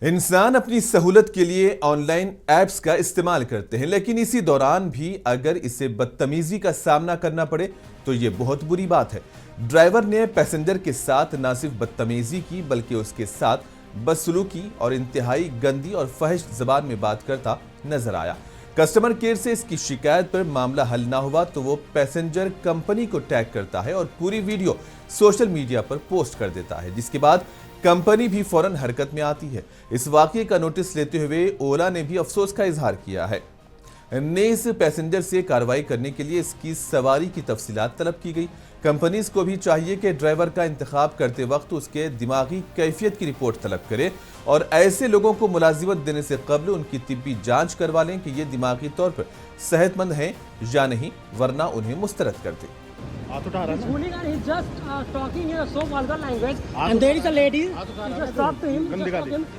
इंसान अपनी सहूलत के लिए ऑनलाइन ऐप्स का इस्तेमाल करते हैं, लेकिन इसी दौरान भी अगर इसे बदतमीजी का सामना करना पड़े तो ये बहुत बुरी बात है। ड्राइवर ने पैसेंजर के साथ न सिर्फ बदतमीजी की बल्कि उसके साथ बदसलूकी और इंतहाई गंदी और फहिश जबान में बात करता नजर आया। कस्टमर केयर से इसकी शिकायत पर मामला हल ना हुआ तो वो पैसेंजर कंपनी को टैग करता है और पूरी वीडियो सोशल मीडिया पर पोस्ट कर देता है, जिसके बाद कंपनी भी फौरन हरकत में आती है। इस वाकये का नोटिस लेते हुए ओला ने भी अफसोस का इजहार किया है। इस पैसेंजर से कार्रवाई करने के लिए इसकी सवारी की तफसीलात तलब की गई। कंपनीज को भी चाहिए कि ड्राइवर का इंतखाब करते वक्त उसके दिमागी कैफियत की रिपोर्ट तलब करे और ऐसे लोगों को मुलाजिमत देने से कबल उनकी तिब्बी जांच करवा लें कि ये दिमागी तौर पर सेहतमंद हैं या नहीं, वरना उन्हें मुस्तरद कर दें। Hooligan is just talking in a so vulgar language, and there is a lady. Just talk to him.